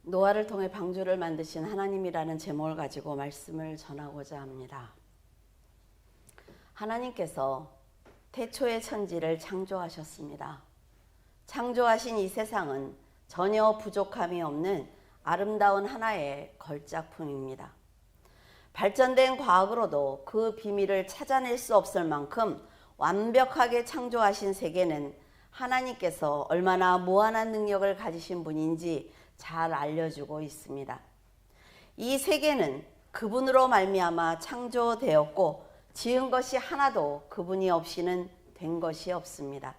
노아를 통해 방주를 만드신 하나님이라는 제목을 가지고 말씀을 전하고자 합니다. 하나님께서 태초의 천지를 창조하셨습니다. 창조하신 이 세상은 전혀 부족함이 없는 아름다운 하나의 걸작품입니다. 발전된 과학으로도 그 비밀을 찾아낼 수 없을 만큼 완벽하게 창조하신 세계는 하나님께서 얼마나 무한한 능력을 가지신 분인지 잘 알려주고 있습니다. 이 세계는 그분으로 말미암아 창조되었고 지은 것이 하나도 그분이 없이는 된 것이 없습니다.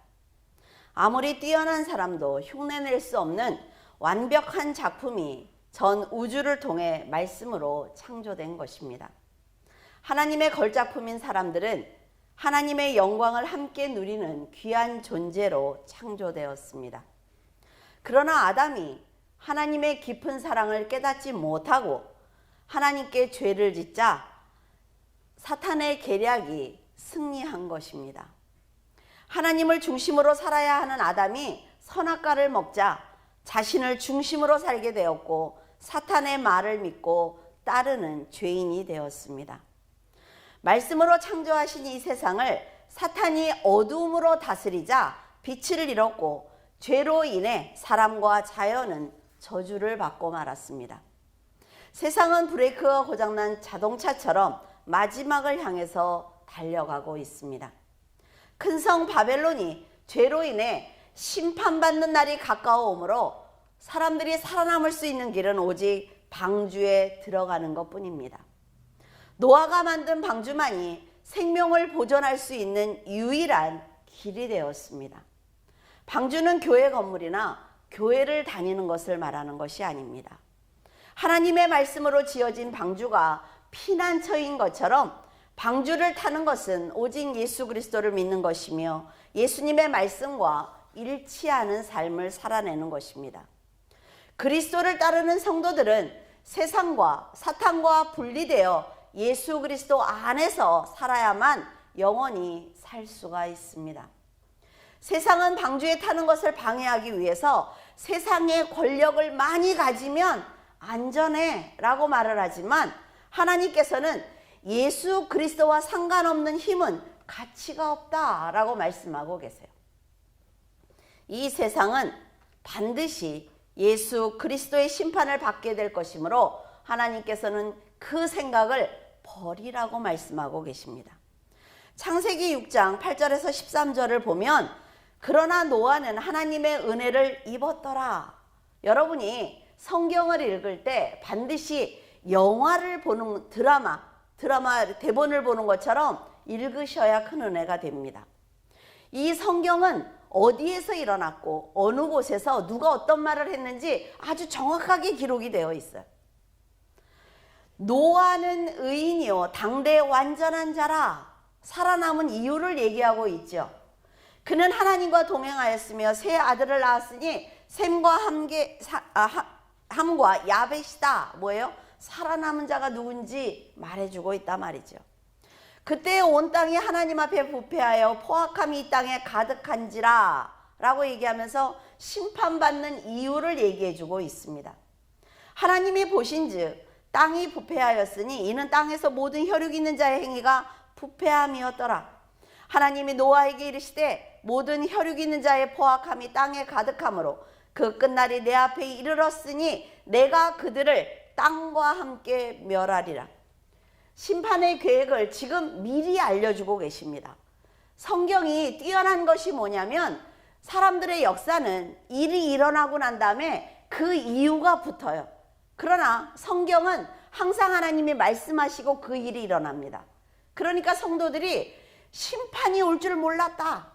아무리 뛰어난 사람도 흉내낼 수 없는 완벽한 작품이 전 우주를 통해 말씀으로 창조된 것입니다. 하나님의 걸작품인 사람들은 하나님의 영광을 함께 누리는 귀한 존재로 창조되었습니다. 그러나 아담이 하나님의 깊은 사랑을 깨닫지 못하고 하나님께 죄를 짓자 사탄의 계략이 승리한 것입니다. 하나님을 중심으로 살아야 하는 아담이 선악과를 먹자 자신을 중심으로 살게 되었고 사탄의 말을 믿고 따르는 죄인이 되었습니다. 말씀으로 창조하신 이 세상을 사탄이 어두움으로 다스리자 빛을 잃었고 죄로 인해 사람과 자연은 저주를 받고 말았습니다. 세상은 브레이크가 고장난 자동차처럼 마지막을 향해서 달려가고 있습니다. 큰 성 바벨론이 죄로 인해 심판받는 날이 가까워오므로 사람들이 살아남을 수 있는 길은 오직 방주에 들어가는 것뿐입니다. 노아가 만든 방주만이 생명을 보존할 수 있는 유일한 길이 되었습니다. 방주는 교회 건물이나 교회를 다니는 것을 말하는 것이 아닙니다. 하나님의 말씀으로 지어진 방주가 피난처인 것처럼 방주를 타는 것은 오직 예수 그리스도를 믿는 것이며 예수님의 말씀과 일치하는 삶을 살아내는 것입니다. 그리스도를 따르는 성도들은 세상과 사탄과 분리되어 예수 그리스도 안에서 살아야만 영원히 살 수가 있습니다. 세상은 방주에 타는 것을 방해하기 위해서 세상의 권력을 많이 가지면 안전해 라고 말을 하지만 하나님께서는 예수 그리스도와 상관없는 힘은 가치가 없다 라고 말씀하고 계세요. 이 세상은 반드시 예수 그리스도의 심판을 받게 될 것이므로 하나님께서는 그 생각을 버리라고 말씀하고 계십니다. 창세기 6장 8절에서 13절을 보면 그러나 노아는 하나님의 은혜를 입었더라. 여러분이 성경을 읽을 때 반드시 영화를 보는 드라마 대본을 보는 것처럼 읽으셔야 큰 은혜가 됩니다. 이 성경은 어디에서 일어났고 어느 곳에서 누가 어떤 말을 했는지 아주 정확하게 기록이 되어 있어요. 노아는 의인이요 당대 완전한 자라 살아남은 이유를 얘기하고 있죠. 그는 하나님과 동행하였으며 세 아들을 낳았으니 셈과 함과 야벳이다. 뭐예요? 살아남은 자가 누군지 말해주고 있단 말이죠. 그때 온 땅이 하나님 앞에 부패하여 포악함이 이 땅에 가득한지라 라고 얘기하면서 심판받는 이유를 얘기해주고 있습니다. 하나님이 보신즉 땅이 부패하였으니 이는 땅에서 모든 혈육 있는 자의 행위가 부패함이었더라. 하나님이 노아에게 이르시되 모든 혈육 있는 자의 포악함이 땅에 가득하므로 그 끝날이 내 앞에 이르렀으니 내가 그들을 땅과 함께 멸하리라. 심판의 계획을 지금 미리 알려주고 계십니다. 성경이 뛰어난 것이 뭐냐면 사람들의 역사는 일이 일어나고 난 다음에 그 이유가 붙어요. 그러나 성경은 항상 하나님이 말씀하시고 그 일이 일어납니다. 그러니까 성도들이 심판이 올 줄 몰랐다.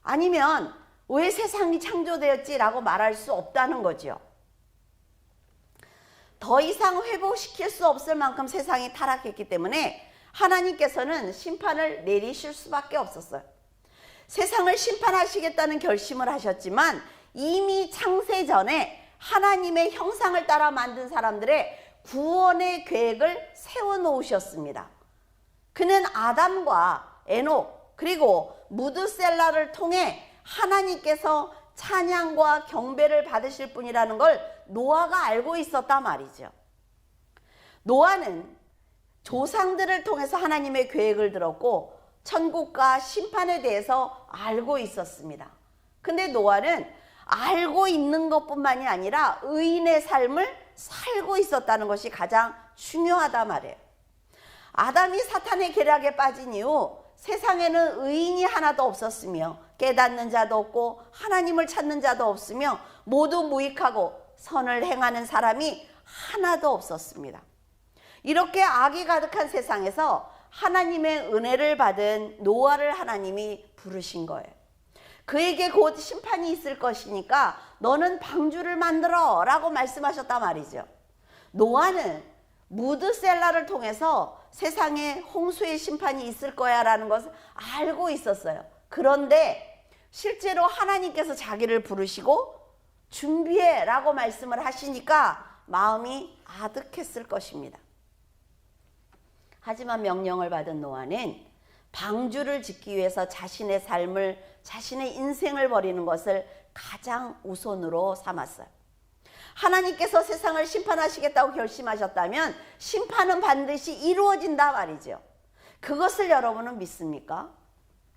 아니면 왜 세상이 창조되었지라고 말할 수 없다는 거죠. 더 이상 회복시킬 수 없을 만큼 세상이 타락했기 때문에 하나님께서는 심판을 내리실 수밖에 없었어요. 세상을 심판하시겠다는 결심을 하셨지만 이미 창세 전에 하나님의 형상을 따라 만든 사람들의 구원의 계획을 세워놓으셨습니다. 그는 아담과 에녹 그리고 무드셀라를 통해 하나님께서 찬양과 경배를 받으실 분이라는 걸 노아가 알고 있었단 말이죠. 노아는 조상들을 통해서 하나님의 계획을 들었고 천국과 심판에 대해서 알고 있었습니다. 근데 노아는 알고 있는 것뿐만이 아니라 의인의 삶을 살고 있었다는 것이 가장 중요하단 말이에요. 아담이 사탄의 계략에 빠진 이후 세상에는 의인이 하나도 없었으며 깨닫는 자도 없고 하나님을 찾는 자도 없으며 모두 무익하고 선을 행하는 사람이 하나도 없었습니다. 이렇게 악이 가득한 세상에서 하나님의 은혜를 받은 노아를 하나님이 부르신 거예요. 그에게 곧 심판이 있을 것이니까 너는 방주를 만들어 라고 말씀하셨단 말이죠. 노아는 무드셀라를 통해서 세상에 홍수의 심판이 있을 거야 라는 것을 알고 있었어요. 그런데 실제로 하나님께서 자기를 부르시고 준비해 라고 말씀을 하시니까 마음이 아득했을 것입니다. 하지만 명령을 받은 노아는 방주를 짓기 위해서 자신의 삶을, 자신의 인생을 버리는 것을 가장 우선으로 삼았어요. 하나님께서 세상을 심판하시겠다고 결심하셨다면 심판은 반드시 이루어진다 말이죠. 그것을 여러분은 믿습니까?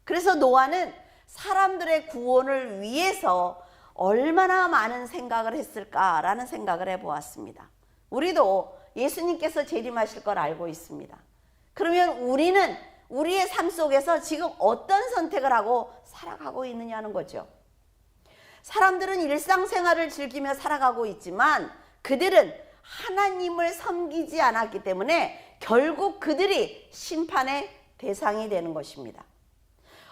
그래서 노아는 사람들의 구원을 위해서 얼마나 많은 생각을 했을까라는 생각을 해보았습니다. 우리도 예수님께서 재림하실 걸 알고 있습니다. 그러면 우리는 우리의 삶 속에서 지금 어떤 선택을 하고 살아가고 있느냐는 거죠. 사람들은 일상생활을 즐기며 살아가고 있지만 그들은 하나님을 섬기지 않았기 때문에 결국 그들이 심판의 대상이 되는 것입니다.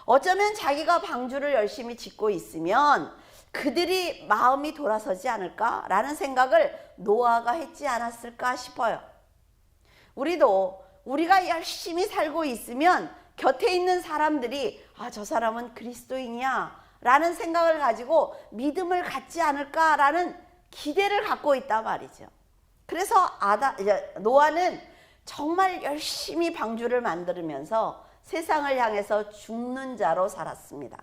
어쩌면 자기가 방주를 열심히 짓고 있으면 그들이 마음이 돌아서지 않을까라는 생각을 노아가 했지 않았을까 싶어요. 우리가 열심히 살고 있으면 곁에 있는 사람들이 저 사람은 그리스도인이야 라는 생각을 가지고 믿음을 갖지 않을까라는 기대를 갖고 있단 말이죠. 그래서 노아는 정말 열심히 방주를 만들면서 세상을 향해서 죽는 자로 살았습니다.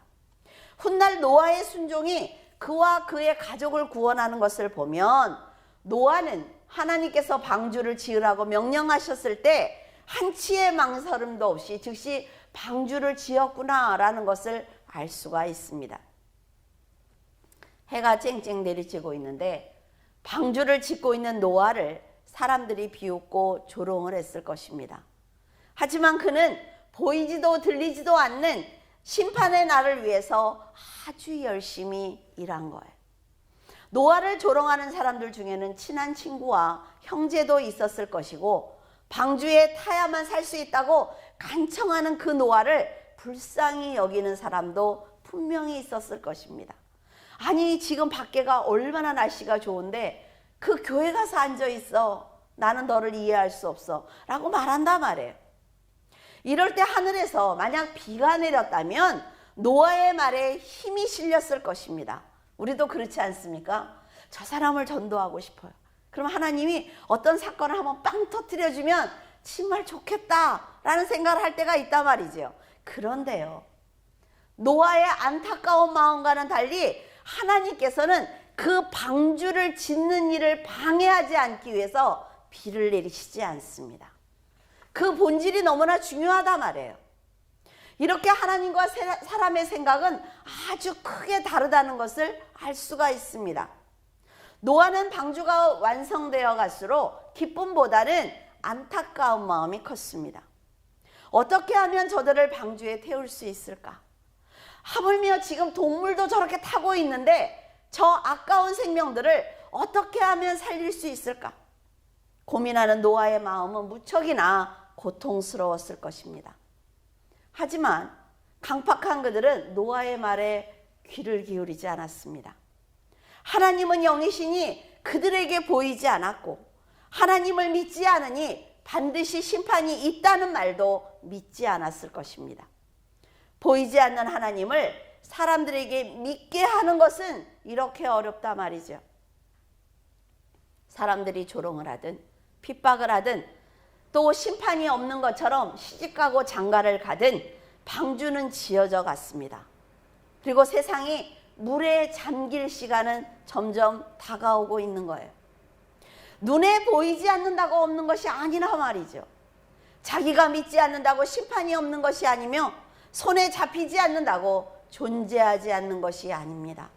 훗날 노아의 순종이 그와 그의 가족을 구원하는 것을 보면 노아는 하나님께서 방주를 지으라고 명령하셨을 때 한치의 망설임도 없이 즉시 방주를 지었구나라는 것을 알 수가 있습니다. 해가 쨍쨍 내리쬐고 있는데 방주를 짓고 있는 노아를 사람들이 비웃고 조롱을 했을 것입니다. 하지만 그는 보이지도 들리지도 않는 심판의 날을 위해서 아주 열심히 일한 거예요. 노아를 조롱하는 사람들 중에는 친한 친구와 형제도 있었을 것이고 방주에 타야만 살 수 있다고 간청하는 그 노아를 불쌍히 여기는 사람도 분명히 있었을 것입니다. 아니 지금 밖에가 얼마나 날씨가 좋은데 그 교회 가서 앉아 있어. 나는 너를 이해할 수 없어 라고 말한단 말이에요. 이럴 때 하늘에서 만약 비가 내렸다면 노아의 말에 힘이 실렸을 것입니다. 우리도 그렇지 않습니까? 저 사람을 전도하고 싶어요. 그럼 하나님이 어떤 사건을 한번 빵 터뜨려주면 정말 좋겠다라는 생각을 할 때가 있단 말이죠. 그런데요, 노아의 안타까운 마음과는 달리 하나님께서는 그 방주를 짓는 일을 방해하지 않기 위해서 비를 내리시지 않습니다. 그 본질이 너무나 중요하단 말이에요. 이렇게 하나님과 사람의 생각은 아주 크게 다르다는 것을 알 수가 있습니다. 노아는 방주가 완성되어 갈수록 기쁨보다는 안타까운 마음이 컸습니다. 어떻게 하면 저들을 방주에 태울 수 있을까? 하물며 지금 동물도 저렇게 타고 있는데 저 아까운 생명들을 어떻게 하면 살릴 수 있을까? 고민하는 노아의 마음은 무척이나 고통스러웠을 것입니다. 하지만 강팍한 그들은 노아의 말에 귀를 기울이지 않았습니다. 하나님은 영이시니 그들에게 보이지 않았고 하나님을 믿지 않으니 반드시 심판이 있다는 말도 믿지 않았을 것입니다. 보이지 않는 하나님을 사람들에게 믿게 하는 것은 이렇게 어렵다 말이죠. 사람들이 조롱을 하든 핍박을 하든 또 심판이 없는 것처럼 시집가고 장가를 가든 방주는 지어져 갔습니다. 그리고 세상이 물에 잠길 시간은 점점 다가오고 있는 거예요. 눈에 보이지 않는다고 없는 것이 아니라 말이죠. 자기가 믿지 않는다고 심판이 없는 것이 아니며 손에 잡히지 않는다고 존재하지 않는 것이 아닙니다.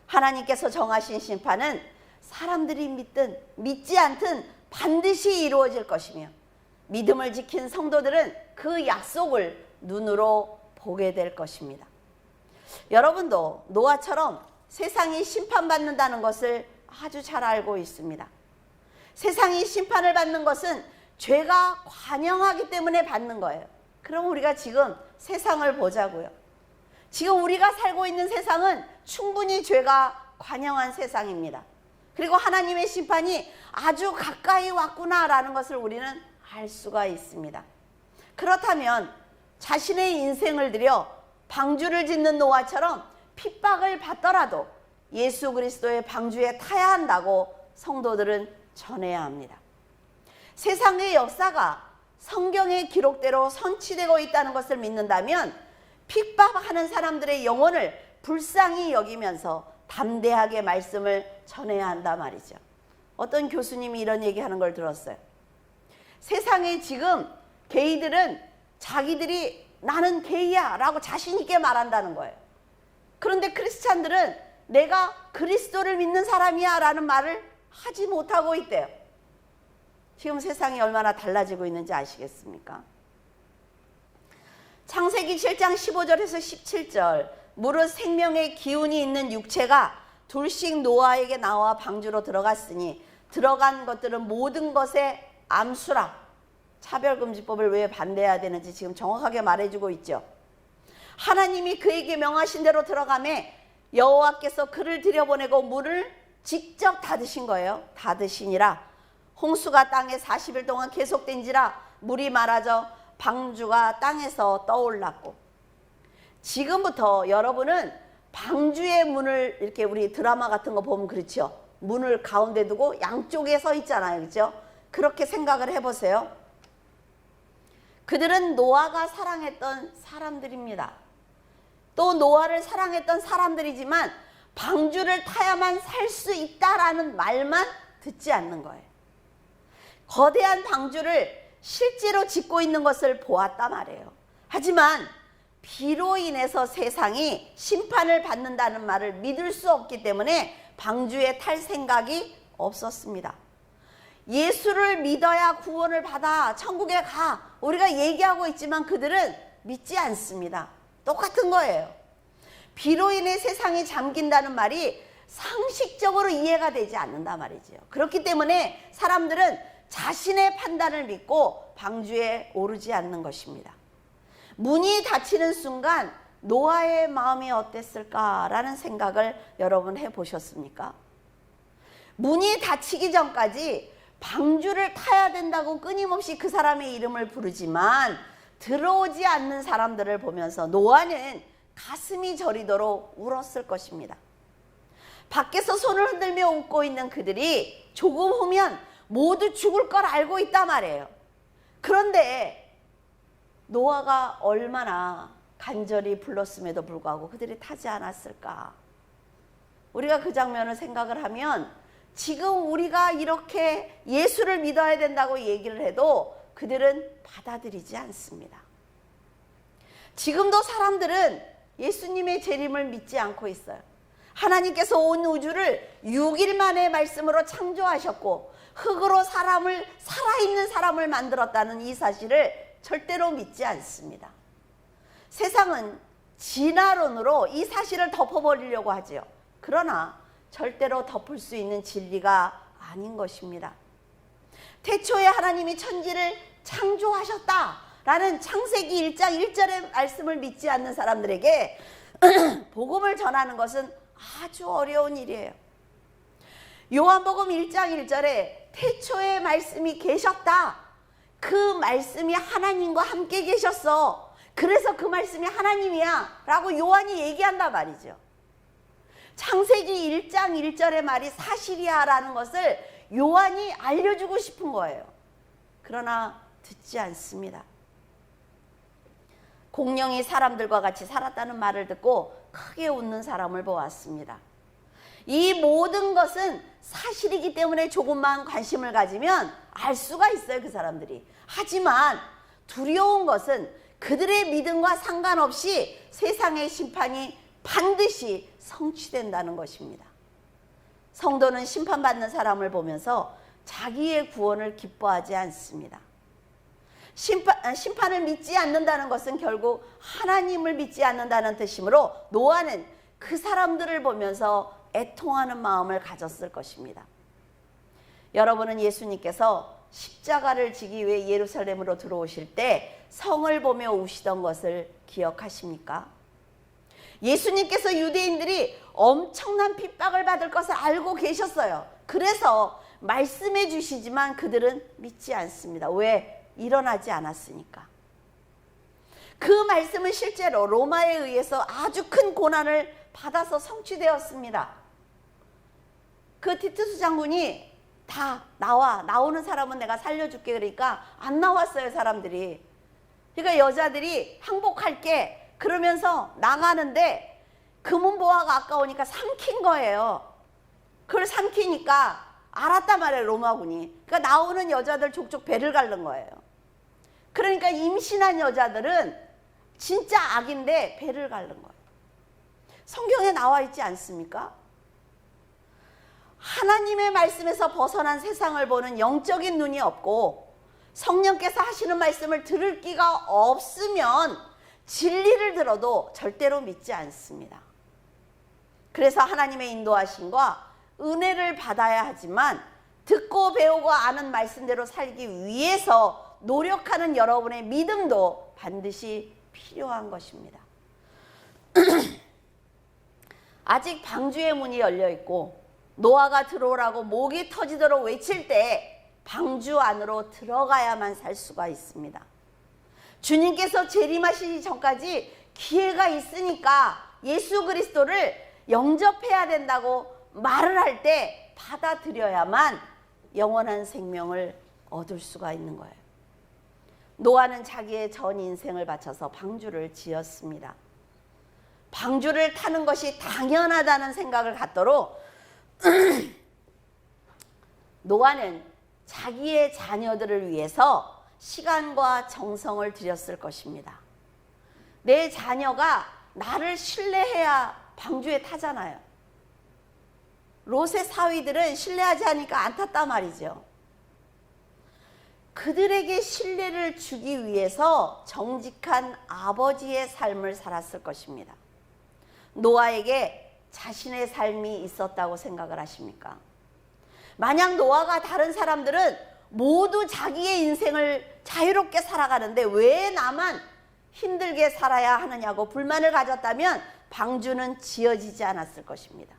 하나님께서 정하신 심판은 사람들이 믿든 믿지 않든 반드시 이루어질 것이며 믿음을 지킨 성도들은 그 약속을 눈으로 보게 될 것입니다. 여러분도 노아처럼 세상이 심판받는다는 것을 아주 잘 알고 있습니다. 세상이 심판을 받는 것은 죄가 관영하기 때문에 받는 거예요. 그럼 우리가 지금 세상을 보자고요. 지금 우리가 살고 있는 세상은 충분히 죄가 관영한 세상입니다. 그리고 하나님의 심판이 아주 가까이 왔구나라는 것을 우리는 알 수가 있습니다. 그렇다면 자신의 인생을 들여 방주를 짓는 노아처럼 핍박을 받더라도 예수 그리스도의 방주에 타야 한다고 성도들은 전해야 합니다. 세상의 역사가 성경의 기록대로 선치되고 있다는 것을 믿는다면 핍박하는 사람들의 영혼을 불쌍히 여기면서 담대하게 말씀을 전해야 한다 말이죠. 어떤 교수님이 이런 얘기하는 걸 들었어요. 세상에 지금 게이들은 자기들이 나는 게이야 라고 자신 있게 말한다는 거예요. 그런데 크리스찬들은 내가 그리스도를 믿는 사람이야 라는 말을 하지 못하고 있대요. 지금 세상이 얼마나 달라지고 있는지 아시겠습니까? 창세기 7장 15절에서 17절 무릇 생명의 기운이 있는 육체가 둘씩 노아에게 나와 방주로 들어갔으니 들어간 것들은 모든 것의 암수라. 차별금지법을 왜 반대해야 되는지 지금 정확하게 말해주고 있죠. 하나님이 그에게 명하신 대로 들어가매 여호와께서 그를 들여보내고 물을 직접 닫으신 거예요. 닫으시니라. 홍수가 땅에 40일 동안 계속된지라 물이 말아져 방주가 땅에서 떠올랐고. 지금부터 여러분은 방주의 문을 이렇게 우리 드라마 같은 거 보면 그렇죠. 문을 가운데 두고 양쪽에 서 있잖아요. 그렇죠? 그렇게 생각을 해보세요. 그들은 노아가 사랑했던 사람들입니다. 또 노아를 사랑했던 사람들이지만 방주를 타야만 살 수 있다라는 말만 듣지 않는 거예요. 거대한 방주를 실제로 짓고 있는 것을 보았단 말이에요. 하지만 비로 인해서 세상이 심판을 받는다는 말을 믿을 수 없기 때문에 방주에 탈 생각이 없었습니다. 예수를 믿어야 구원을 받아 천국에 가 우리가 얘기하고 있지만 그들은 믿지 않습니다. 똑같은 거예요. 비로 인해 세상이 잠긴다는 말이 상식적으로 이해가 되지 않는단 말이죠. 그렇기 때문에 사람들은 자신의 판단을 믿고 방주에 오르지 않는 것입니다. 문이 닫히는 순간 노아의 마음이 어땠을까라는 생각을 여러분 해보셨습니까? 문이 닫히기 전까지 방주를 타야 된다고 끊임없이 그 사람의 이름을 부르지만 들어오지 않는 사람들을 보면서 노아는 가슴이 저리도록 울었을 것입니다. 밖에서 손을 흔들며 웃고 있는 그들이 조금 후면 모두 죽을 걸 알고 있단 말이에요. 그런데 노아가 얼마나 간절히 불렀음에도 불구하고 그들이 타지 않았을까? 우리가 그 장면을 생각을 하면 지금 우리가 이렇게 예수를 믿어야 된다고 얘기를 해도 그들은 받아들이지 않습니다. 지금도 사람들은 예수님의 재림을 믿지 않고 있어요. 하나님께서 온 우주를 6일 만에 말씀으로 창조하셨고 흙으로 살아있는 사람을 만들었다는 이 사실을 절대로 믿지 않습니다. 세상은 진화론으로 이 사실을 덮어버리려고 하죠. 그러나 절대로 덮을 수 있는 진리가 아닌 것입니다. 태초에 하나님이 천지를 창조하셨다라는 창세기 1장 1절의 말씀을 믿지 않는 사람들에게 복음을 전하는 것은 아주 어려운 일이에요. 요한복음 1장 1절에 태초에 말씀이 계셨다. 그 말씀이 하나님과 함께 계셨어. 그래서 그 말씀이 하나님이야 라고 요한이 얘기한단 말이죠. 창세기 1장 1절의 말이 사실이야 라는 것을 요한이 알려주고 싶은 거예요. 그러나 듣지 않습니다. 공룡이 사람들과 같이 살았다는 말을 듣고 크게 웃는 사람을 보았습니다. 이 모든 것은 사실이기 때문에 조금만 관심을 가지면 알 수가 있어요, 그 사람들이. 하지만 두려운 것은 그들의 믿음과 상관없이 세상의 심판이 반드시 성취된다는 것입니다. 성도는 심판받는 사람을 보면서 자기의 구원을 기뻐하지 않습니다. 심판을 믿지 않는다는 것은 결국 하나님을 믿지 않는다는 뜻이므로 노아는 그 사람들을 보면서 애통하는 마음을 가졌을 것입니다. 여러분은 예수님께서 십자가를 지기 위해 예루살렘으로 들어오실 때 성을 보며 우시던 것을 기억하십니까? 예수님께서 유대인들이 엄청난 핍박을 받을 것을 알고 계셨어요. 그래서 말씀해 주시지만 그들은 믿지 않습니다. 왜? 일어나지 않았으니까. 그 말씀은 실제로 로마에 의해서 아주 큰 고난을 받아서 성취되었습니다. 그 티투스 장군이 다 나오는 사람은 내가 살려줄게 그러니까 안 나왔어요, 사람들이. 그러니까 여자들이 항복할게 그러면서 나가는데 금은보화가 아까우니까 삼킨 거예요. 그걸 삼키니까 알았단 말이에요, 로마군이. 그러니까 나오는 여자들 족족 배를 가른 거예요. 그러니까 임신한 여자들은 진짜 악인데 배를 가른 거예요. 성경에 나와 있지 않습니까? 하나님의 말씀에서 벗어난 세상을 보는 영적인 눈이 없고 성령께서 하시는 말씀을 들을 기가 없으면 진리를 들어도 절대로 믿지 않습니다. 그래서 하나님의 인도하심과 은혜를 받아야 하지만 듣고 배우고 아는 말씀대로 살기 위해서 노력하는 여러분의 믿음도 반드시 필요한 것입니다. 아직 방주의 문이 열려 있고 노아가 들어오라고 목이 터지도록 외칠 때 방주 안으로 들어가야만 살 수가 있습니다. 주님께서 재림하시기 전까지 기회가 있으니까 예수 그리스도를 영접해야 된다고 말을 할 때 받아들여야만 영원한 생명을 얻을 수가 있는 거예요. 노아는 자기의 전 인생을 바쳐서 방주를 지었습니다. 방주를 타는 것이 당연하다는 생각을 갖도록 노아는 자기의 자녀들을 위해서 시간과 정성을 들였을 것입니다. 내 자녀가 나를 신뢰해야 방주에 타잖아요. 롯의 사위들은 신뢰하지 않으니까 안 탔단 말이죠. 그들에게 신뢰를 주기 위해서 정직한 아버지의 삶을 살았을 것입니다. 노아에게 자신의 삶이 있었다고 생각을 하십니까? 만약 노아가 다른 사람들은 모두 자기의 인생을 자유롭게 살아가는데 왜 나만 힘들게 살아야 하느냐고 불만을 가졌다면 방주는 지어지지 않았을 것입니다.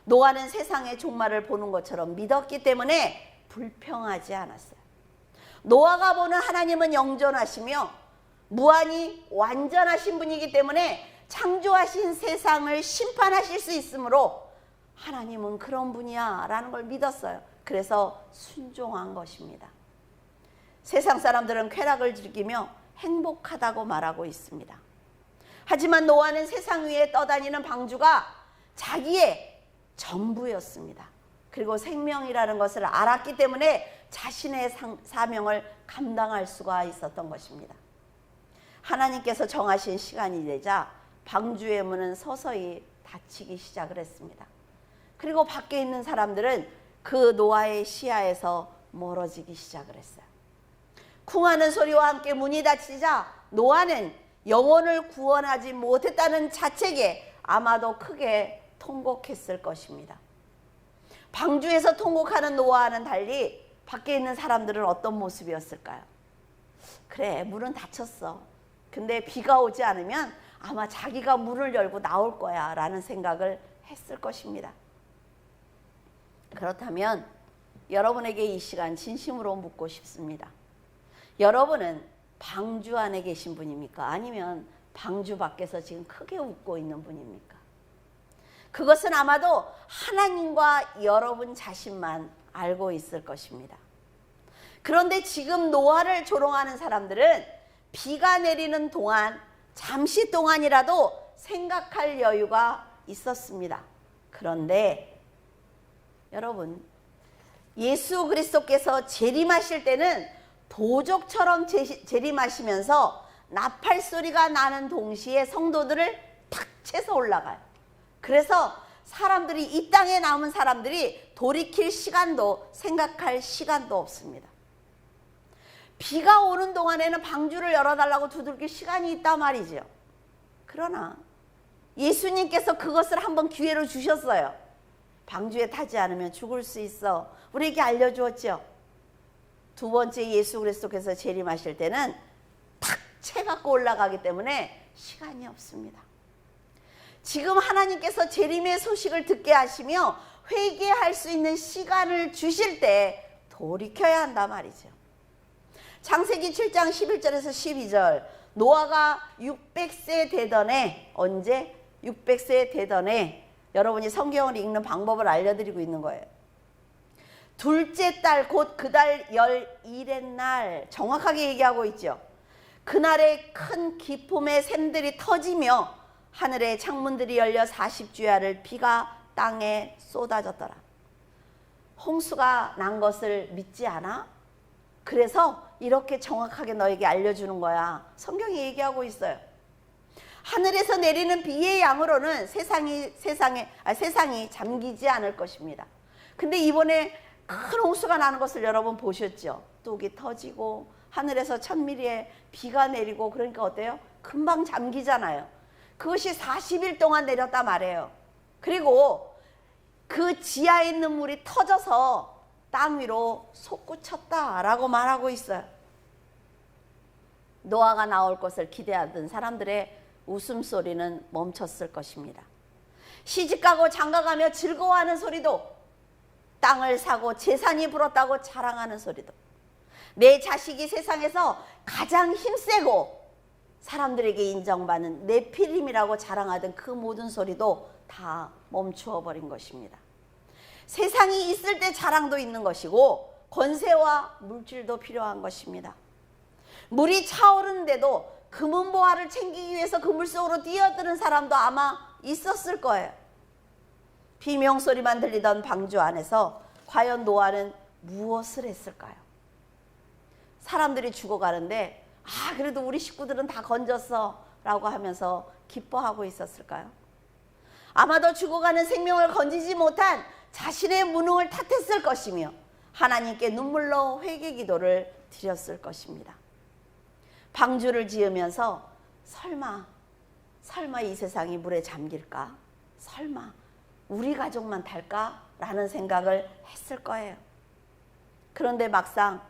노아는 세상의 종말을 보는 것처럼 믿었기 때문에 불평하지 않았어요. 노아가 보는 하나님은 영존하시며 무한히 완전하신 분이기 때문에 창조하신 세상을 심판하실 수 있으므로 하나님은 그런 분이야 라는 걸 믿었어요. 그래서 순종한 것입니다. 세상 사람들은 쾌락을 즐기며 행복하다고 말하고 있습니다. 하지만 노아는 세상 위에 떠다니는 방주가 자기의 전부였습니다. 그리고 생명이라는 것을 알았기 때문에 자신의 사명을 감당할 수가 있었던 것입니다. 하나님께서 정하신 시간이 되자 방주의 문은 서서히 닫히기 시작을 했습니다. 그리고 밖에 있는 사람들은 그 노아의 시야에서 멀어지기 시작을 했어요. 쿵하는 소리와 함께 문이 닫히자 노아는 영혼을 구원하지 못했다는 자책에 아마도 크게 통곡했을 것입니다. 방주에서 통곡하는 노아와는 달리 밖에 있는 사람들은 어떤 모습이었을까요? 그래, 문은 닫혔어. 근데 비가 오지 않으면 아마 자기가 문을 열고 나올 거야 라는 생각을 했을 것입니다. 그렇다면 여러분에게 이 시간 진심으로 묻고 싶습니다. 여러분은 방주 안에 계신 분입니까? 아니면 방주 밖에서 지금 크게 웃고 있는 분입니까? 그것은 아마도 하나님과 여러분 자신만 알고 있을 것입니다. 그런데 지금 노아를 조롱하는 사람들은 비가 내리는 동안 잠시 동안이라도 생각할 여유가 있었습니다. 그런데 여러분, 예수 그리스도께서 재림하실 때는 도적처럼 재림하시면서 나팔 소리가 나는 동시에 성도들을 탁 채서 올라가요. 그래서 사람들이, 이 땅에 남은 사람들이 돌이킬 시간도, 생각할 시간도 없습니다. 비가 오는 동안에는 방주를 열어달라고 두들길 시간이 있단 말이죠. 그러나 예수님께서 그것을 한번 기회로 주셨어요. 방주에 타지 않으면 죽을 수 있어. 우리에게 알려주었죠. 두 번째 예수 그리스도께서 재림하실 때는 탁 채 갖고 올라가기 때문에 시간이 없습니다. 지금 하나님께서 재림의 소식을 듣게 하시며 회개할 수 있는 시간을 주실 때 돌이켜야 한단 말이죠. 창세기 7장 11절에서 12절, 노아가 600세 되던 해, 언제? 600세 되던 해, 여러분이 성경을 읽는 방법을 알려드리고 있는 거예요. 둘째 달, 곧 그 달 11의 날, 정확하게 얘기하고 있죠. 그날에 큰 기품의 샘들이 터지며 하늘의 창문들이 열려 40주야를 비가 땅에 쏟아졌더라. 홍수가 난 것을 믿지 않아? 그래서 이렇게 정확하게 너에게 알려주는 거야. 성경이 얘기하고 있어요. 하늘에서 내리는 비의 양으로는 세상이 잠기지 않을 것입니다. 근데 이번에 큰 홍수가 나는 것을 여러분 보셨죠? 뚝이 터지고 하늘에서 1000mm의 비가 내리고, 그러니까 어때요? 금방 잠기잖아요. 그것이 40일 동안 내렸단 말이에요. 그리고 그 지하에 있는 물이 터져서 땅 위로 솟구쳤다라고 말하고 있어요. 노아가 나올 것을 기대하던 사람들의 웃음소리는 멈췄을 것입니다. 시집가고 장가가며 즐거워하는 소리도, 땅을 사고 재산이 불었다고 자랑하는 소리도, 내 자식이 세상에서 가장 힘세고 사람들에게 인정받는 네피림이라고 자랑하던 그 모든 소리도 다 멈추어 버린 것입니다. 세상이 있을 때 자랑도 있는 것이고 권세와 물질도 필요한 것입니다. 물이 차오르는데도 금은보화를 챙기기 위해서 그 물속으로 뛰어드는 사람도 아마 있었을 거예요. 비명소리만 들리던 방주 안에서 과연 노아는 무엇을 했을까요? 사람들이 죽어가는데 그래도 우리 식구들은 다 건졌어 라고 하면서 기뻐하고 있었을까요? 아마도 죽어가는 생명을 건지지 못한 자신의 무능을 탓했을 것이며 하나님께 눈물로 회개 기도를 드렸을 것입니다. 방주를 지으면서 설마 이 세상이 물에 잠길까? 설마 우리 가족만 탈까? 라는 생각을 했을 거예요. 그런데 막상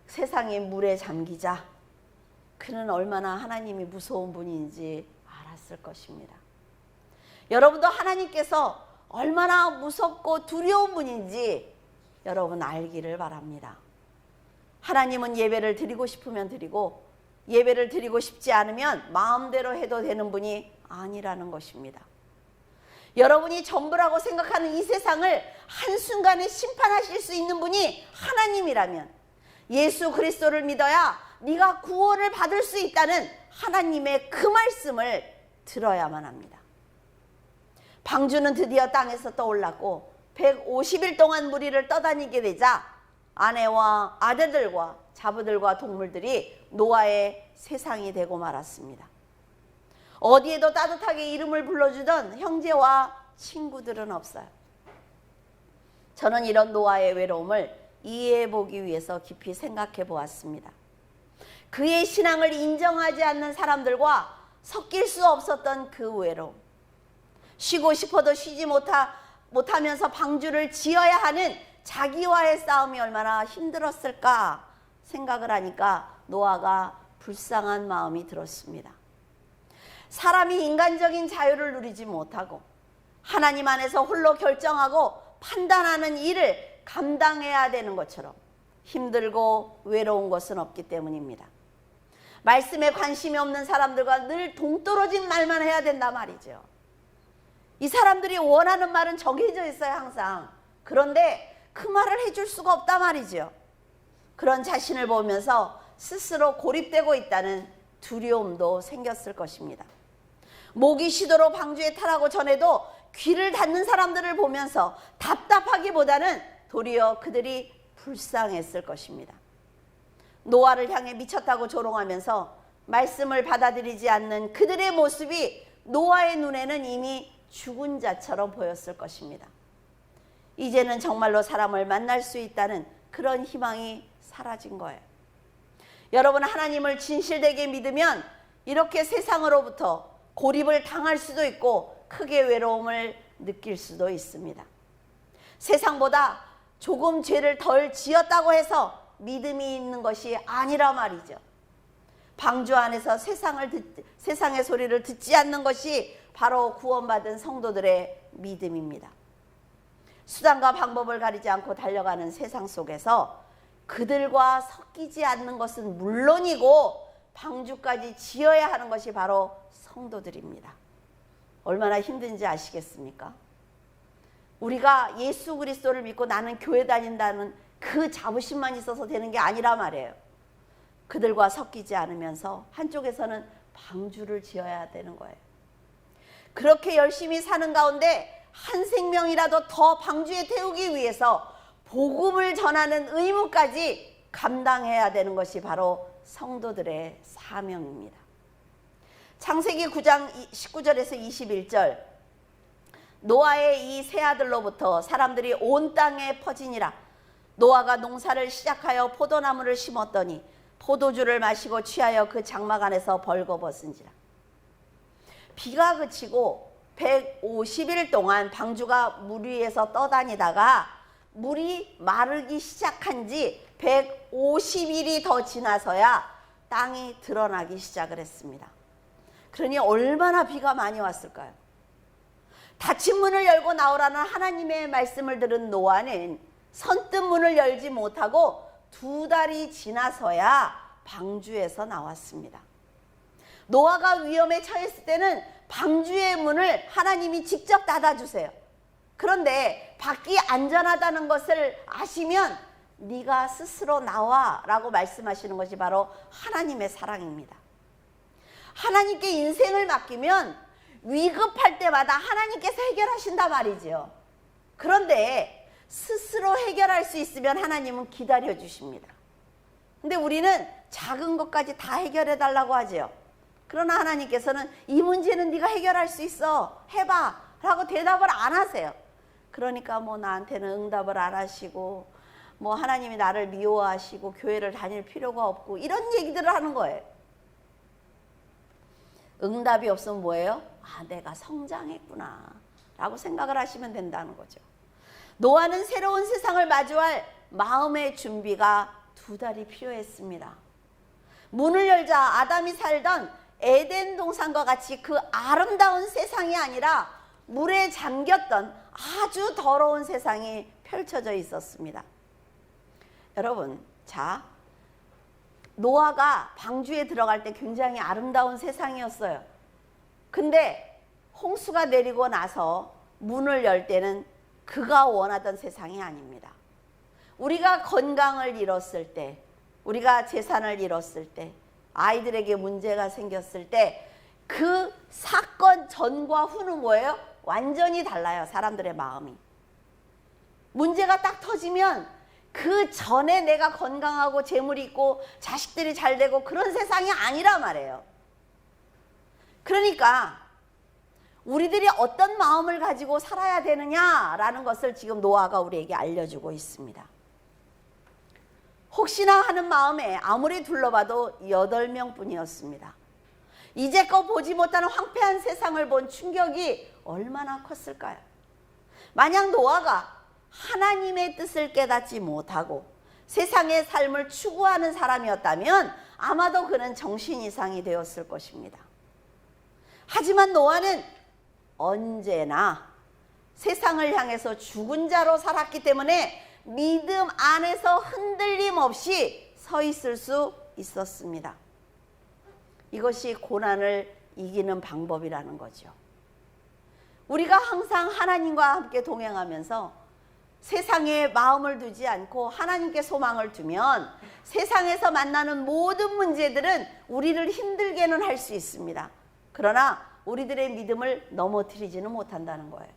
세상이 물에 잠기자 그는 얼마나 하나님이 무서운 분인지 알았을 것입니다. 여러분도 하나님께서 얼마나 무섭고 두려운 분인지 여러분 알기를 바랍니다. 하나님은 예배를 드리고 싶으면 드리고 예배를 드리고 싶지 않으면 마음대로 해도 되는 분이 아니라는 것입니다. 여러분이 전부라고 생각하는 이 세상을 한순간에 심판하실 수 있는 분이 하나님이라면 예수 그리스도를 믿어야 네가 구원을 받을 수 있다는 하나님의 그 말씀을 들어야만 합니다. 방주는 드디어 땅에서 떠올랐고 150일 동안 무리를 떠다니게 되자 아내와 아들들과 자부들과 동물들이 노아의 세상이 되고 말았습니다. 어디에도 따뜻하게 이름을 불러주던 형제와 친구들은 없어요. 저는 이런 노아의 외로움을 이해해 보기 위해서 깊이 생각해 보았습니다. 그의 신앙을 인정하지 않는 사람들과 섞일 수 없었던 그 외로움, 쉬고 싶어도 쉬지 못하면서 방주를 지어야 하는 자기와의 싸움이 얼마나 힘들었을까 생각을 하니까 노아가 불쌍한 마음이 들었습니다. 사람이 인간적인 자유를 누리지 못하고 하나님 안에서 홀로 결정하고 판단하는 일을 감당해야 되는 것처럼 힘들고 외로운 것은 없기 때문입니다. 말씀에 관심이 없는 사람들과 늘 동떨어진 말만 해야 된단 말이죠. 이 사람들이 원하는 말은 정해져 있어요, 항상. 그런데 그 말을 해줄 수가 없단 말이죠. 그런 자신을 보면서 스스로 고립되고 있다는 두려움도 생겼을 것입니다. 목이 쉬도록 방주에 타라고 전해도 귀를 닫는 사람들을 보면서 답답하기보다는 도리어 그들이 불쌍했을 것입니다. 노아를 향해 미쳤다고 조롱하면서 말씀을 받아들이지 않는 그들의 모습이 노아의 눈에는 이미 죽은 자처럼 보였을 것입니다. 이제는 정말로 사람을 만날 수 있다는 그런 희망이 사라진 거예요. 여러분, 하나님을 진실되게 믿으면 이렇게 세상으로부터 고립을 당할 수도 있고 크게 외로움을 느낄 수도 있습니다. 세상보다 조금 죄를 덜 지었다고 해서 믿음이 있는 것이 아니라 말이죠. 방주 안에서 세상의 소리를 듣지 않는 것이 바로 구원받은 성도들의 믿음입니다. 수단과 방법을 가리지 않고 달려가는 세상 속에서 그들과 섞이지 않는 것은 물론이고 방주까지 지어야 하는 것이 바로 성도들입니다. 얼마나 힘든지 아시겠습니까? 우리가 예수 그리스도를 믿고 나는 교회 다닌다는 그 자부심만 있어서 되는 게 아니라 말이에요. 그들과 섞이지 않으면서 한쪽에서는 방주를 지어야 되는 거예요. 그렇게 열심히 사는 가운데 한 생명이라도 더 방주에 태우기 위해서 복음을 전하는 의무까지 감당해야 되는 것이 바로 성도들의 사명입니다. 창세기 9장 19절에서 21절, 노아의 이 세 아들로부터 사람들이 온 땅에 퍼지니라. 노아가 농사를 시작하여 포도나무를 심었더니 포도주를 마시고 취하여 그 장막 안에서 벌거벗은지라. 비가 그치고 150일 동안 방주가 물 위에서 떠다니다가 물이 마르기 시작한 지 150일이 더 지나서야 땅이 드러나기 시작을 했습니다. 그러니 얼마나 비가 많이 왔을까요? 닫힌 문을 열고 나오라는 하나님의 말씀을 들은 노아는 선뜻 문을 열지 못하고 2달이 지나서야 방주에서 나왔습니다. 노아가 위험에 처했을 때는 방주의 문을 하나님이 직접 닫아주세요. 그런데 밖이 안전하다는 것을 아시면 네가 스스로 나와 라고 말씀하시는 것이 바로 하나님의 사랑입니다. 하나님께 인생을 맡기면 위급할 때마다 하나님께서 해결하신단 말이죠. 그런데 스스로 해결할 수 있으면 하나님은 기다려 주십니다. 근데 우리는 작은 것까지 다 해결해 달라고 하죠. 그러나 하나님께서는 이 문제는 네가 해결할 수 있어, 해봐 라고 대답을 안 하세요. 그러니까 뭐 나한테는 응답을 안 하시고 뭐 하나님이 나를 미워하시고 교회를 다닐 필요가 없고 이런 얘기들을 하는 거예요. 응답이 없으면 뭐예요? 아, 내가 성장했구나 라고 생각을 하시면 된다는 거죠. 노아는 새로운 세상을 마주할 마음의 준비가 2달이 필요했습니다. 문을 열자 아담이 살던 에덴 동산과 같이 그 아름다운 세상이 아니라 물에 잠겼던 아주 더러운 세상이 펼쳐져 있었습니다. 여러분, 자, 노아가 방주에 들어갈 때 굉장히 아름다운 세상이었어요. 근데 홍수가 내리고 나서 문을 열 때는 그가 원하던 세상이 아닙니다. 우리가 건강을 잃었을 때, 우리가 재산을 잃었을 때, 아이들에게 문제가 생겼을 때 그 사건 전과 후는 뭐예요? 완전히 달라요. 사람들의 마음이. 문제가 딱 터지면 그 전에 내가 건강하고 재물이 있고 자식들이 잘 되고 그런 세상이 아니라 말이에요. 그러니까 우리들이 어떤 마음을 가지고 살아야 되느냐라는 것을 지금 노아가 우리에게 알려주고 있습니다. 혹시나 하는 마음에 아무리 둘러봐도 8명 뿐이었습니다. 이제껏 보지 못하는 황폐한 세상을 본 충격이 얼마나 컸을까요? 만약 노아가 하나님의 뜻을 깨닫지 못하고 세상의 삶을 추구하는 사람이었다면 아마도 그는 정신 이상이 되었을 것입니다. 하지만 노아는 언제나 세상을 향해서 죽은 자로 살았기 때문에 믿음 안에서 흔들림 없이 서 있을 수 있었습니다. 이것이 고난을 이기는 방법이라는 거죠. 우리가 항상 하나님과 함께 동행하면서 세상에 마음을 두지 않고 하나님께 소망을 두면 세상에서 만나는 모든 문제들은 우리를 힘들게는 할 수 있습니다. 그러나 우리들의 믿음을 넘어뜨리지는 못한다는 거예요.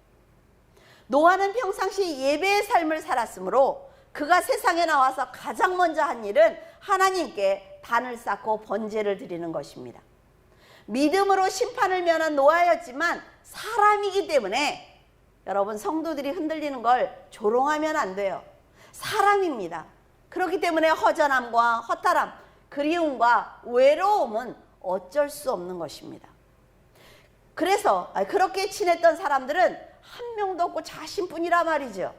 노아는 평상시 예배의 삶을 살았으므로 그가 세상에 나와서 가장 먼저 한 일은 하나님께 단을 쌓고 번제를 드리는 것입니다. 믿음으로 심판을 면한 노아였지만 사람이기 때문에 여러분, 성도들이 흔들리는 걸 조롱하면 안 돼요. 사람입니다. 그렇기 때문에 허전함과 허탈함, 그리움과 외로움은 어쩔 수 없는 것입니다. 그래서 그렇게 지냈던 사람들은 한 명도 없고 자신뿐이라 말이죠.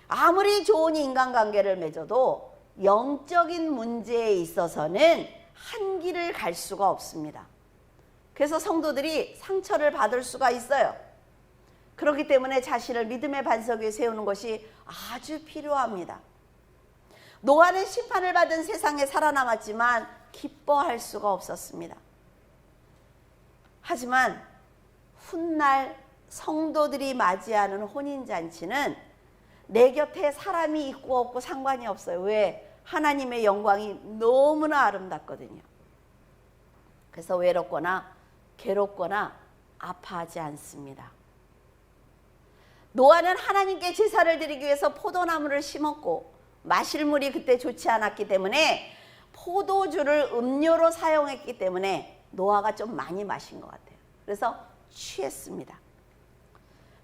아무리 좋은 인간관계를 맺어도 영적인 문제에 있어서는 한 길을 갈 수가 없습니다. 그래서 성도들이 상처를 받을 수가 있어요. 그렇기 때문에 자신을 믿음의 반석 위에 세우는 것이 아주 필요합니다. 노아는 심판을 받은 세상에 살아남았지만 기뻐할 수가 없었습니다. 하지만 훗날 성도들이 맞이하는 혼인잔치는 내 곁에 사람이 있고 없고 상관이 없어요. 왜? 하나님의 영광이 너무나 아름답거든요. 그래서 외롭거나 괴롭거나 아파하지 않습니다. 노아는 하나님께 제사를 드리기 위해서 포도나무를 심었고 마실 물이 그때 좋지 않았기 때문에 포도주를 음료로 사용했기 때문에 노아가 좀 많이 마신 것 같아요. 그래서 취했습니다.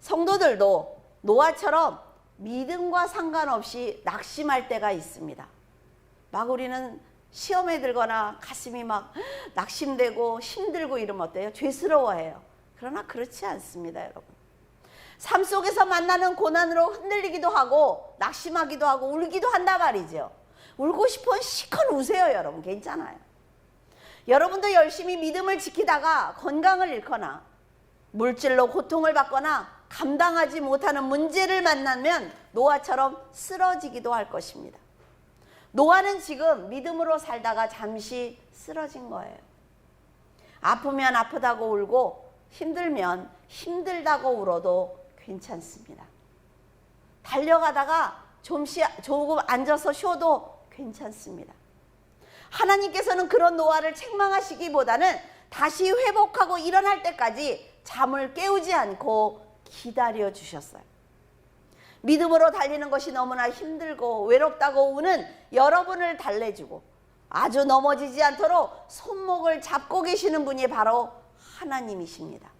성도들도 노아처럼 믿음과 상관없이 낙심할 때가 있습니다. 막 우리는 시험에 들거나 가슴이 막 낙심되고 힘들고 이러면 어때요? 죄스러워해요. 그러나 그렇지 않습니다, 여러분. 삶 속에서 만나는 고난으로 흔들리기도 하고 낙심하기도 하고 울기도 한단 말이죠. 울고 싶으면 시컷 우세요, 여러분. 괜찮아요. 여러분도 열심히 믿음을 지키다가 건강을 잃거나 물질로 고통을 받거나 감당하지 못하는 문제를 만나면 노아처럼 쓰러지기도 할 것입니다. 노아는 지금 믿음으로 살다가 잠시 쓰러진 거예요. 아프면 아프다고 울고 힘들면 힘들다고 울어도 괜찮습니다. 달려가다가 조금 앉아서 쉬어도 괜찮습니다. 하나님께서는 그런 노아를 책망하시기보다는 다시 회복하고 일어날 때까지 잠을 깨우지 않고 기다려 주셨어요. 믿음으로 달리는 것이 너무나 힘들고 외롭다고 우는 여러분을 달래주고 아주 넘어지지 않도록 손목을 잡고 계시는 분이 바로 하나님이십니다.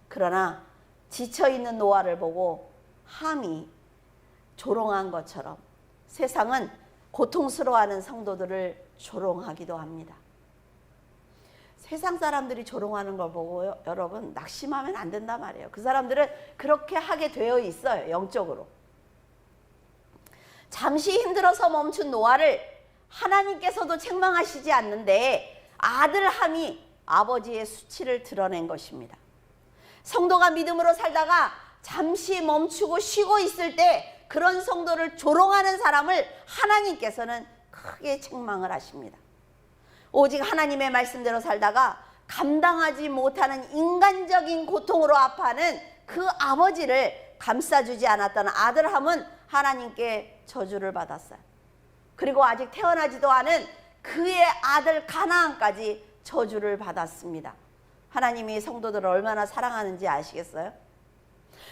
그러나 지쳐있는 노아를 보고 함이 조롱한 것처럼 세상은 고통스러워하는 성도들을 조롱하기도 합니다. 세상 사람들이 조롱하는 걸 보고 여러분 낙심하면 안 된단 말이에요. 그 사람들은 그렇게 하게 되어 있어요. 영적으로. 잠시 힘들어서 멈춘 노아를 하나님께서도 책망하시지 않는데 아들 함이 아버지의 수치를 드러낸 것입니다. 성도가 믿음으로 살다가 잠시 멈추고 쉬고 있을 때 그런 성도를 조롱하는 사람을 하나님께서는 크게 책망을 하십니다. 오직 하나님의 말씀대로 살다가 감당하지 못하는 인간적인 고통으로 아파하는 그 아버지를 감싸주지 않았던 아들함은 하나님께 저주를 받았어요. 그리고 아직 태어나지도 않은 그의 아들 가나안까지 저주를 받았습니다. 하나님이 성도들을 얼마나 사랑하는지 아시겠어요?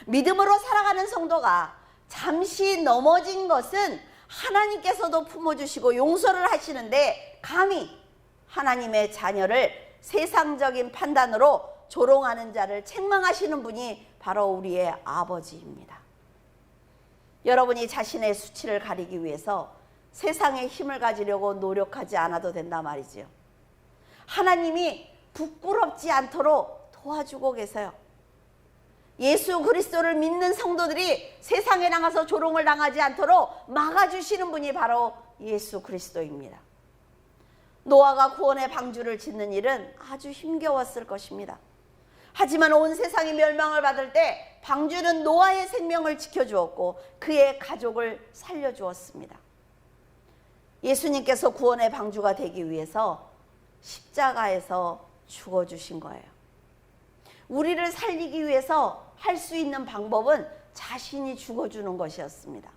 믿음으로 살아가는 성도가 잠시 넘어진 것은 하나님께서도 품어주시고 용서를 하시는데 감히 하나님의 자녀를 세상적인 판단으로 조롱하는 자를 책망하시는 분이 바로 우리의 아버지입니다. 여러분이 자신의 수치를 가리기 위해서 세상의 힘을 가지려고 노력하지 않아도 된단 말이지요. 하나님이 부끄럽지 않도록 도와주고 계세요. 예수 그리스도를 믿는 성도들이 세상에 나가서 조롱을 당하지 않도록 막아주시는 분이 바로 예수 그리스도입니다. 노아가 구원의 방주를 짓는 일은 아주 힘겨웠을 것입니다. 하지만 온 세상이 멸망을 받을 때 방주는 노아의 생명을 지켜주었고 그의 가족을 살려주었습니다. 예수님께서 구원의 방주가 되기 위해서 십자가에서 죽어주신 거예요. 우리를 살리기 위해서 할 수 있는 방법은 자신이 죽어주는 것이었습니다.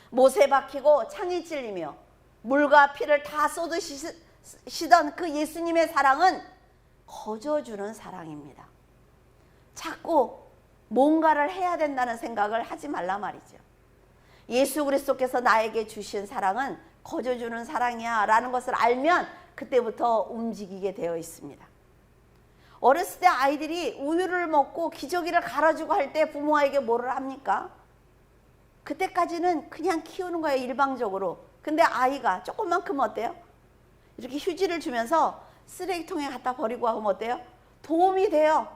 못에 박히고 창이 찔리며 물과 피를 다 쏟으시던 그 예수님의 사랑은 거저주는 사랑입니다. 자꾸 뭔가를 해야 된다는 생각을 하지 말라 말이죠. 예수 그리스도께서 나에게 주신 사랑은 거저주는 사랑이야 라는 것을 알면 그때부터 움직이게 되어 있습니다. 어렸을 때 아이들이 우유를 먹고 기저귀를 갈아주고 할 때 부모에게 뭐를 합니까? 그때까지는 그냥 키우는 거예요, 일방적으로. 근데 아이가 조금만 크면 어때요? 이렇게 휴지를 주면서 쓰레기통에 갖다 버리고 하면 어때요? 도움이 돼요.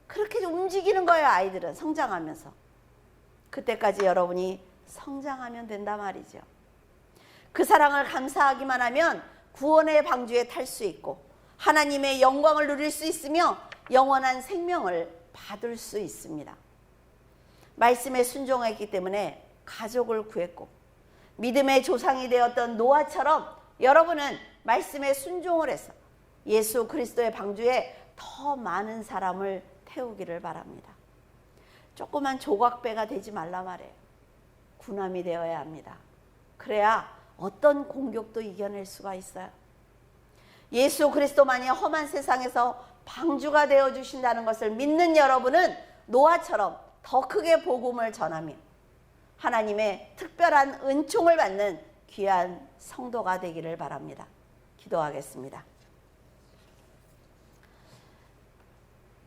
그렇게 움직이는 거예요, 아이들은 성장하면서. 그때까지 여러분이 성장하면 된단 말이죠. 그 사랑을 감사하기만 하면 구원의 방주에 탈 수 있고 하나님의 영광을 누릴 수 있으며 영원한 생명을 받을 수 있습니다. 말씀에 순종했기 때문에 가족을 구했고 믿음의 조상이 되었던 노아처럼 여러분은 말씀에 순종을 해서 예수 그리스도의 방주에 더 많은 사람을 태우기를 바랍니다. 조그만 조각배가 되지 말라 말해요. 군함이 되어야 합니다. 그래야 어떤 공격도 이겨낼 수가 있어요. 예수 그리스도만이 험한 세상에서 방주가 되어주신다는 것을 믿는 여러분은 노아처럼 더 크게 복음을 전하며 하나님의 특별한 은총을 받는 귀한 성도가 되기를 바랍니다. 기도하겠습니다.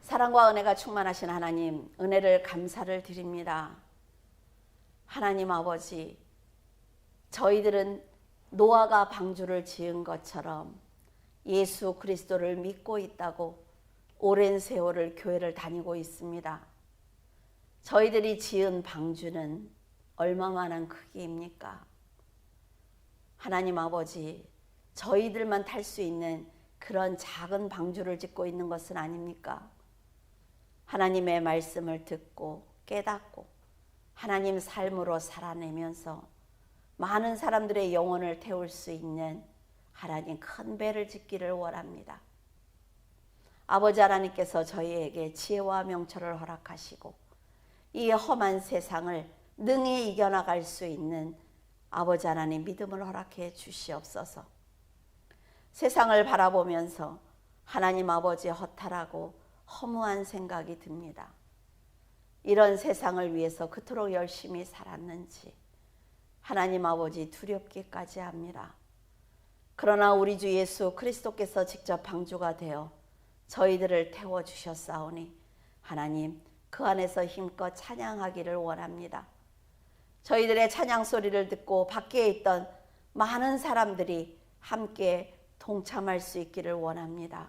사랑과 은혜가 충만하신 하나님, 은혜를 감사를 드립니다. 하나님 아버지, 저희들은 노아가 방주를 지은 것처럼 예수 그리스도를 믿고 있다고 오랜 세월을 교회를 다니고 있습니다. 저희들이 지은 방주는 얼마만한 크기입니까? 하나님 아버지, 저희들만 탈 수 있는 그런 작은 방주를 짓고 있는 것은 아닙니까? 하나님의 말씀을 듣고 깨닫고 하나님 삶으로 살아내면서 많은 사람들의 영혼을 태울 수 있는 하나님 큰 배를 짓기를 원합니다. 아버지 하나님께서 저희에게 지혜와 명철을 허락하시고 이 험한 세상을 능히 이겨나갈 수 있는 아버지 하나님 믿음을 허락해 주시옵소서. 세상을 바라보면서 하나님 아버지 허탈하고 허무한 생각이 듭니다. 이런 세상을 위해서 그토록 열심히 살았는지 하나님 아버지 두렵기까지 합니다. 그러나 우리 주 예수 그리스도께서 직접 방주가 되어 저희들을 태워주셨사오니 하나님 그 안에서 힘껏 찬양하기를 원합니다. 저희들의 찬양 소리를 듣고 밖에 있던 많은 사람들이 함께 동참할 수 있기를 원합니다.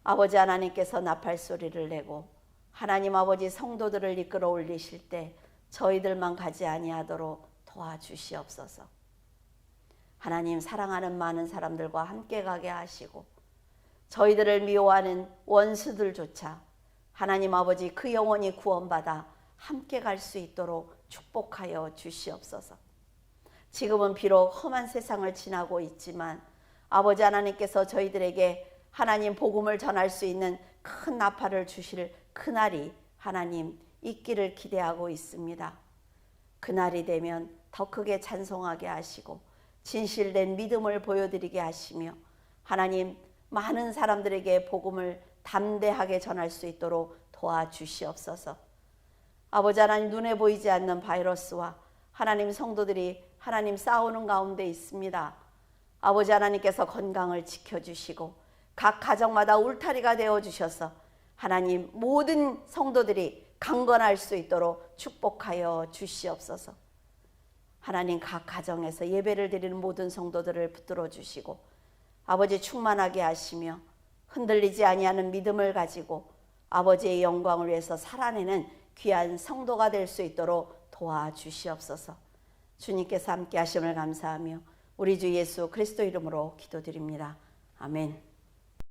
아버지 하나님께서 나팔 소리를 내고 하나님 아버지 성도들을 이끌어 올리실 때 저희들만 가지 아니하도록 도와주시옵소서. 하나님 사랑하는 많은 사람들과 함께 가게 하시고 저희들을 미워하는 원수들조차 하나님 아버지 그 영혼이 구원받아 함께 갈 수 있도록 축복하여 주시옵소서. 지금은 비록 험한 세상을 지나고 있지만 아버지 하나님께서 저희들에게 하나님 복음을 전할 수 있는 큰 나팔을 주실 그날이 하나님 있기를 기대하고 있습니다. 그날이 되면 더 크게 찬송하게 하시고 진실된 믿음을 보여드리게 하시며 하나님 많은 사람들에게 복음을 담대하게 전할 수 있도록 도와주시옵소서. 아버지 하나님 눈에 보이지 않는 바이러스와 하나님 성도들이 하나님 싸우는 가운데 있습니다. 아버지 하나님께서 건강을 지켜주시고 각 가정마다 울타리가 되어주셔서 하나님 모든 성도들이 강건할 수 있도록 축복하여 주시옵소서. 하나님 각 가정에서 예배를 드리는 모든 성도들을 붙들어 주시고 아버지 충만하게 하시며 흔들리지 아니하는 믿음을 가지고 아버지의 영광을 위해서 살아내는 귀한 성도가 될 수 있도록 도와주시옵소서. 주님께서 함께 하심을 감사하며 우리 주 예수 그리스도 이름으로 기도드립니다. 아멘.